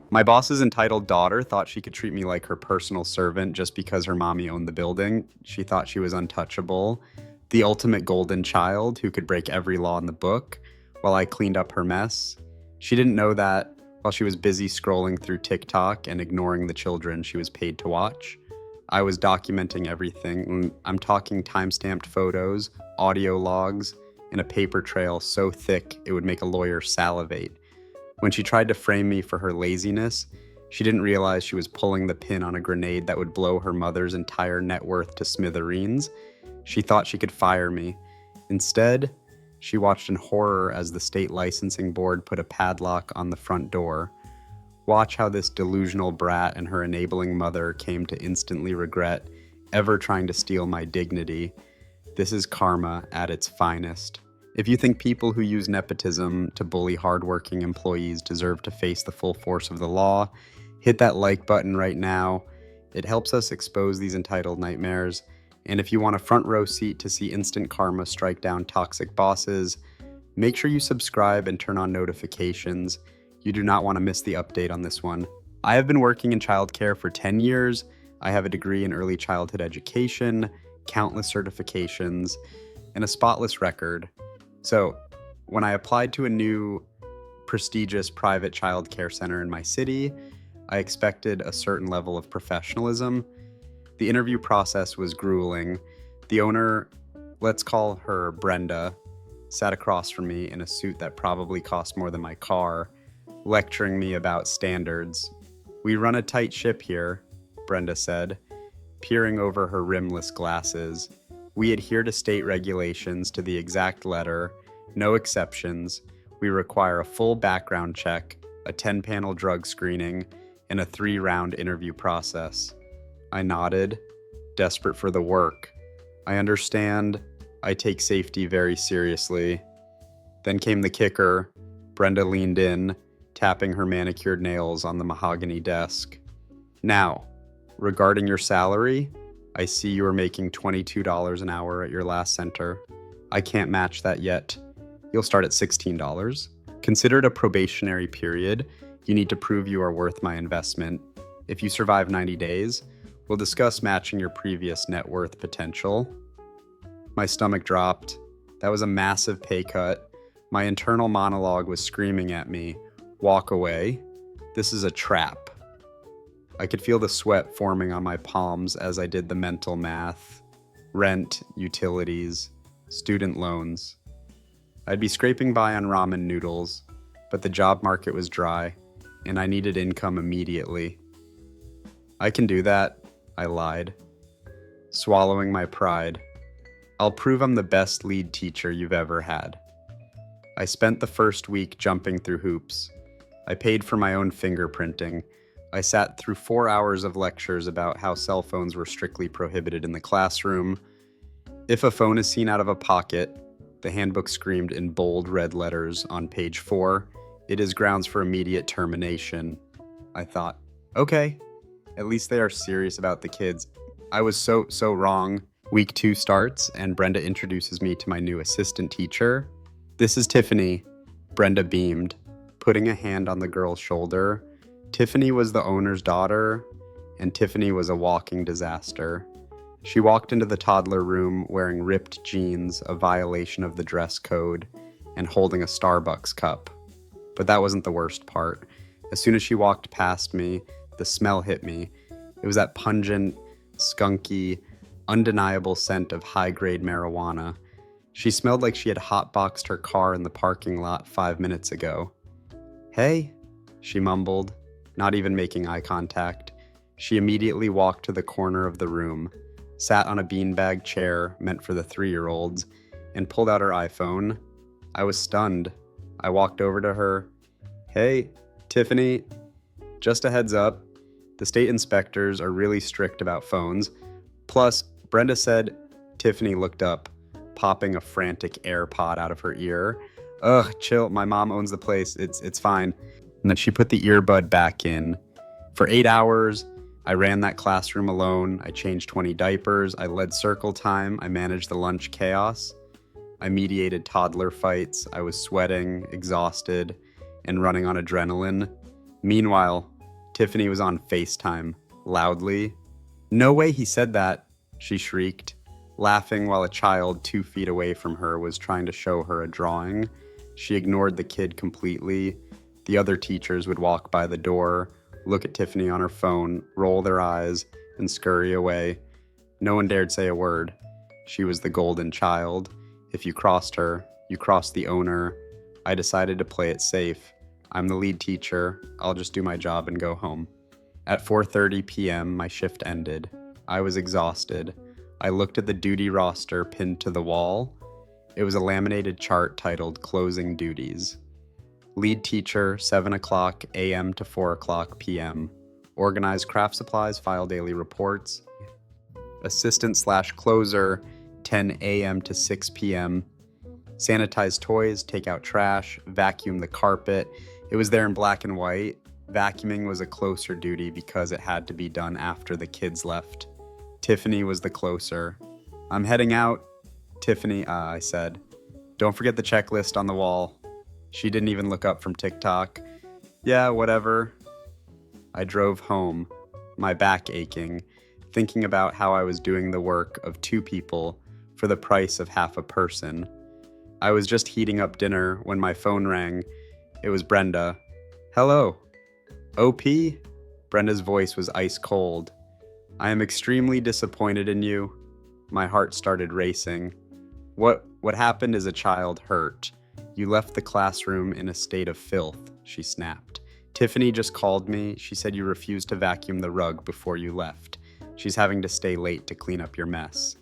My boss's entitled daughter thought she could treat me like her personal servant just because her mommy owned the building. She thought she was untouchable, the ultimate golden child who could break every law in the book while I cleaned up her mess. She didn't know that while she was busy scrolling through TikTok and ignoring the children she was paid to watch, I was documenting everything. I'm talking time-stamped photos, audio logs, and a paper trail so thick it would make a lawyer salivate. When she tried to frame me for her laziness, she didn't realize she was pulling the pin on a grenade that would blow her mother's entire net worth to smithereens. She thought she could fire me. Instead, she watched in horror as the state licensing board put a padlock on the front door. Watch how this delusional brat and her enabling mother came to instantly regret ever trying to steal my dignity. This is karma at its finest. If you think people who use nepotism to bully hardworking employees deserve to face the full force of the law, hit that like button right now. It helps us expose these entitled nightmares. And if you want a front row seat to see instant karma strike down toxic bosses, make sure you subscribe and turn on notifications. You do not want to miss the update on this one. I have been working in childcare for 10 years. I have a degree in early childhood education, countless certifications, and a spotless record. So, when I applied to a new prestigious private childcare center in my city, I expected a certain level of professionalism. The interview process was grueling. The owner, let's call her Brenda, sat across from me in a suit that probably cost more than my car, lecturing me about standards. "We run a tight ship here," Brenda said, peering over her rimless glasses. "We adhere to state regulations to the exact letter, no exceptions. We require a full background check, a 10-panel drug screening, and a 3-round interview process." I nodded, desperate for the work. "I understand. I take safety very seriously." Then came the kicker. Brenda leaned in, tapping her manicured nails on the mahogany desk. "Now, regarding your salary, I see you are making $22 an hour at your last center. I can't match that yet. You'll start at $16. Considered a probationary period, you need to prove you are worth my investment. If you survive 90 days, we'll discuss matching your previous net worth potential." My stomach dropped. That was a massive pay cut. My internal monologue was screaming at me, "Walk away. This is a trap." I could feel the sweat forming on my palms as I did the mental math. Rent, utilities, student loans. I'd be scraping by on ramen noodles, but the job market was dry, and I needed income immediately. "I can do that," I lied, swallowing my pride. "I'll prove I'm the best lead teacher you've ever had." I spent the first week jumping through hoops. I paid for my own fingerprinting. I sat through 4 hours of lectures about how cell phones were strictly prohibited in the classroom. If a phone is seen out of a pocket, the handbook screamed in bold red letters on page 4, "It is grounds for immediate termination." I thought, okay, at least they are serious about the kids. I was so wrong. Week 2 starts, and Brenda introduces me to my new assistant teacher. "This is Tiffany." Brenda beamed, putting a hand on the girl's shoulder. Tiffany was the owner's daughter, and Tiffany was a walking disaster. She walked into the toddler room wearing ripped jeans, a violation of the dress code, and holding a Starbucks cup. But that wasn't the worst part. As soon as she walked past me, the smell hit me. It was that pungent, skunky, undeniable scent of high-grade marijuana. She smelled like she had hotboxed her car in the parking lot 5 minutes ago. "Hey," she mumbled, not even making eye contact. She immediately walked to the corner of the room, sat on a beanbag chair meant for the 3-year-olds, and pulled out her iPhone. I was stunned. I walked over to her. "Hey, Tiffany, just a heads up, the state inspectors are really strict about phones. Plus, Brenda said," Tiffany looked up, popping a frantic AirPod out of her ear. "Ugh, chill, my mom owns the place, it's fine." And then she put the earbud back in. For 8 hours, I ran that classroom alone. I changed 20 diapers. I led circle time. I managed the lunch chaos. I mediated toddler fights. I was sweating, exhausted, and running on adrenaline. Meanwhile, Tiffany was on FaceTime, loudly. "No way he said that," she shrieked, laughing while a child 2 feet away from her was trying to show her a drawing. She ignored the kid completely. The other teachers would walk by the door, look at Tiffany on her phone, roll their eyes, and scurry away. No one dared say a word. She was the golden child. If you crossed her, you crossed the owner. I decided to play it safe. I'm the lead teacher. I'll just do my job and go home. At 4:30 p.m., my shift ended. I was exhausted. I looked at the duty roster pinned to the wall. It was a laminated chart titled Closing Duties. Lead teacher, 7 o'clock a.m. to 4 o'clock p.m. Organize craft supplies, file daily reports. Assistant/closer, 10 a.m. to 6 p.m. Sanitize toys, take out trash, vacuum the carpet. It was there in black and white. Vacuuming was a closer duty because it had to be done after the kids left. Tiffany was the closer. "I'm heading out." "Tiffany," I said. "Don't forget the checklist on the wall." She didn't even look up from TikTok. "Yeah, whatever." I drove home, my back aching, thinking about how I was doing the work of 2 people for the price of half a person. I was just heating up dinner when my phone rang. It was Brenda. "Hello." "OP?" Brenda's voice was ice cold. "I am extremely disappointed in you." My heart started racing. What happened is a child hurt. You left the classroom in a state of filth," she snapped. "Tiffany just called me. She said you refused to vacuum the rug before you left. She's having to stay late to clean up your mess."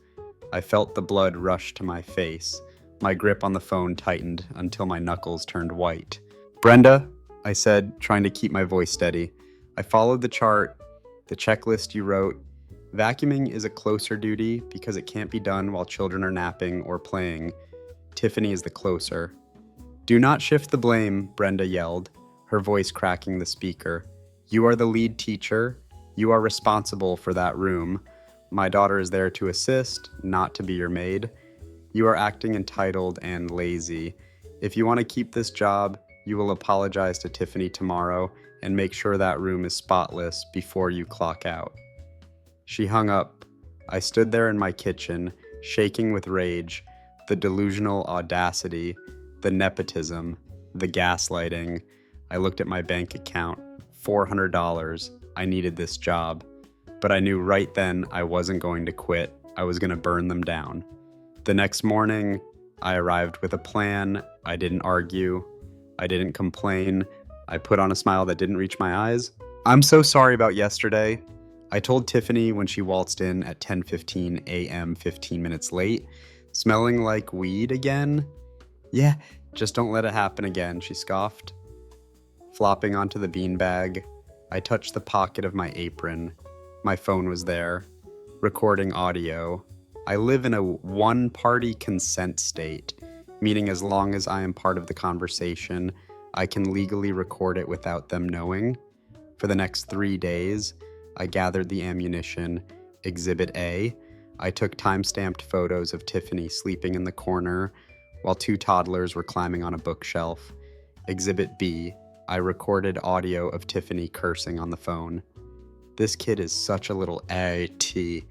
I felt the blood rush to my face. My grip on the phone tightened until my knuckles turned white. "Brenda," I said, trying to keep my voice steady. "I followed the chart, the checklist you wrote. Vacuuming is a closer duty because it can't be done while children are napping or playing. Tiffany is the closer." "Do not shift the blame," Brenda yelled, her voice cracking the speaker. "You are the lead teacher. You are responsible for that room. My daughter is there to assist, not to be your maid. You are acting entitled and lazy. If you want to keep this job, you will apologize to Tiffany tomorrow and make sure that room is spotless before you clock out." She hung up. I stood there in my kitchen, shaking with rage, the delusional audacity, the nepotism, the gaslighting. I looked at my bank account. $400. I needed this job. But I knew right then I wasn't going to quit. I was going to burn them down. The next morning, I arrived with a plan. I didn't argue. I didn't complain. I put on a smile that didn't reach my eyes. "I'm so sorry about yesterday," I told Tiffany when she waltzed in at 10:15 a.m., 15 minutes late. "Smelling like weed again?" "Yeah, just don't let it happen again," she scoffed. Flopping onto the beanbag, I touched the pocket of my apron. My phone was there, recording audio. I live in a one-party consent state, meaning as long as I am part of the conversation, I can legally record it without them knowing. For the next 3 days, I gathered the ammunition. Exhibit A, I took time-stamped photos of Tiffany sleeping in the corner while 2 toddlers were climbing on a bookshelf. Exhibit B, I recorded audio of Tiffany cursing on the phone. This kid is such a little A.T.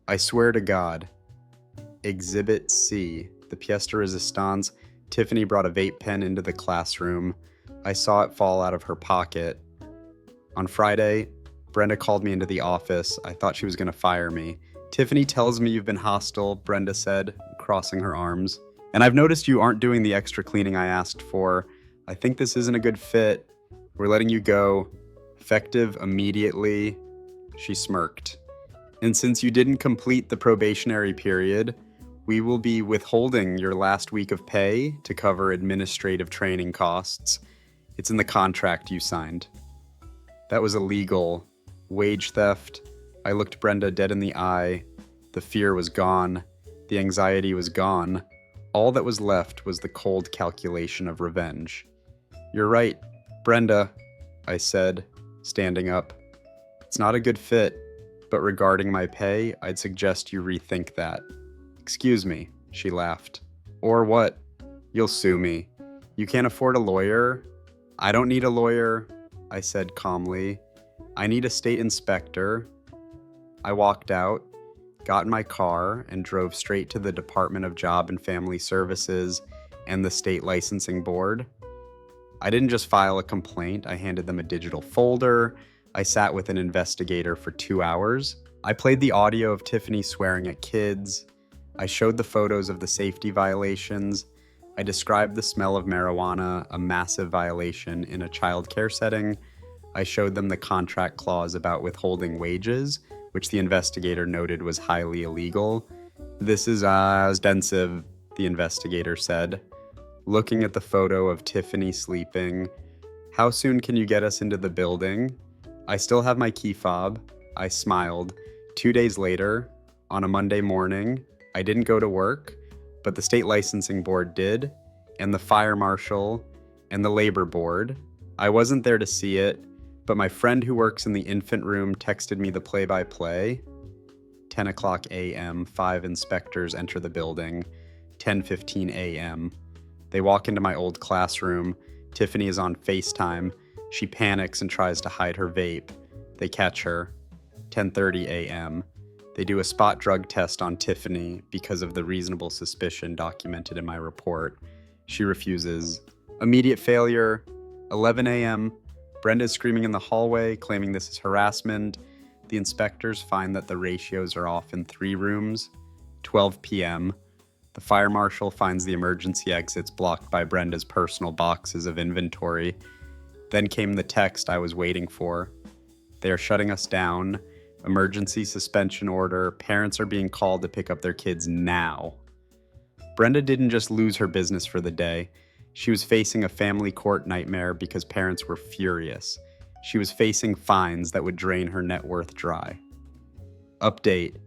I swear to God. Exhibit C, the pièce de résistance. Tiffany brought a vape pen into the classroom. I saw it fall out of her pocket. On Friday, Brenda called me into the office. I thought she was going to fire me. "Tiffany tells me you've been hostile," Brenda said, crossing her arms. "And I've noticed you aren't doing the extra cleaning I asked for. I think this isn't a good fit. We're letting you go. Effective immediately." She smirked. "And since you didn't complete the probationary period, we will be withholding your last week of pay to cover administrative training costs. It's in the contract you signed." That was illegal. Wage theft. I looked Brenda dead in the eye. The fear was gone. The anxiety was gone. All that was left was the cold calculation of revenge. "You're right, Brenda," I said, standing up. "It's not a good fit, but regarding my pay, I'd suggest you rethink that." "Excuse me," she laughed. "Or what? You'll sue me. You can't afford a lawyer?" "I don't need a lawyer," I said calmly. I need a state inspector. I walked out, got in my car, and drove straight to the Department of Job and Family Services and the state licensing board. I didn't just file a complaint, I handed them a digital folder. I sat with an investigator for 2 hours. I played the audio of Tiffany swearing at kids. I showed the photos of the safety violations. I described the smell of marijuana, a massive violation in a child care setting. I showed them the contract clause about withholding wages, which the investigator noted was highly illegal. This is extensive, the investigator said. Looking at the photo of Tiffany sleeping, how soon can you get us into the building? I still have my key fob. I smiled. 2 days later, on a Monday morning, I didn't go to work, but the state licensing board did, and the fire marshal, and the labor board. I wasn't there to see it, but my friend who works in the infant room texted me the play-by-play. 10 o'clock a.m., 5 inspectors enter the building. 10:15 a.m. They walk into my old classroom. Tiffany is on FaceTime. She panics and tries to hide her vape. They catch her. 10:30 a.m. They do a spot drug test on Tiffany because of the reasonable suspicion documented in my report. She refuses. Immediate failure. 11 a.m. Brenda is screaming in the hallway, claiming this is harassment. The inspectors find that the ratios are off in 3 rooms. 12 p.m. The fire marshal finds the emergency exits blocked by Brenda's personal boxes of inventory. Then came the text I was waiting for. They are shutting us down. Emergency suspension order. Parents are being called to pick up their kids now. Brenda didn't just lose her business for the day. She was facing a family court nightmare because parents were furious. She was facing fines that would drain her net worth dry. Update.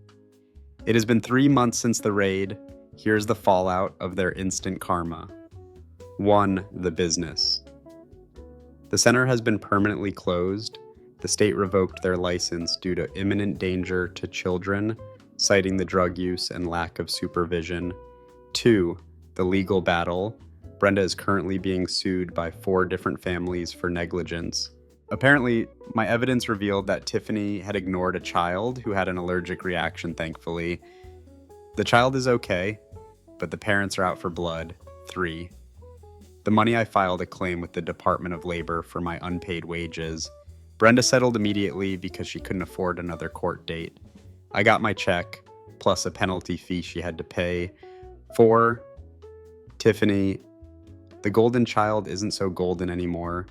It has been 3 months since the raid. Here's the fallout of their instant karma. 1. The business. The center has been permanently closed. The state revoked their license due to imminent danger to children, citing the drug use and lack of supervision. 2. The legal battle. Brenda is currently being sued by 4 different families for negligence. Apparently, my evidence revealed that Tiffany had ignored a child who had an allergic reaction, thankfully. The child is okay, but the parents are out for blood. 3. The money I filed a claim with the Department of Labor for my unpaid wages. Brenda settled immediately because she couldn't afford another court date. I got my check, plus a penalty fee she had to pay. 4. Tiffany. The golden child isn't so golden anymore.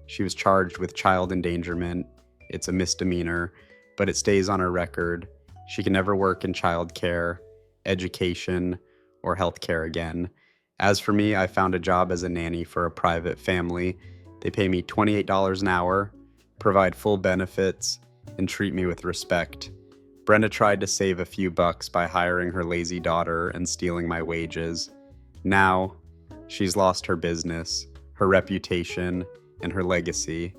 She was charged with child endangerment. It's a misdemeanor, but it stays on her record. She can never work in child care, education, or healthcare again. As for me, I found a job as a nanny for a private family. They pay me $28 an hour, provide full benefits, and treat me with respect. Brenda tried to save a few bucks by hiring her lazy daughter and stealing my wages. Now, she's lost her business, her reputation, and her legacy.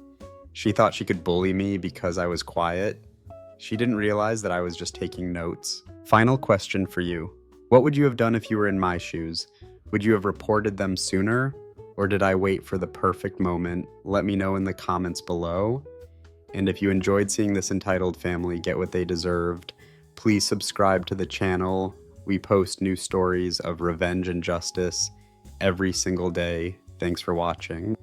She thought she could bully me because I was quiet. She didn't realize that I was just taking notes. Final question for you. What would you have done if you were in my shoes? Would you have reported them sooner? Or did I wait for the perfect moment? Let me know in the comments below. And if you enjoyed seeing this entitled family get what they deserved, please subscribe to the channel. We post new stories of revenge and justice every single day. Thanks for watching.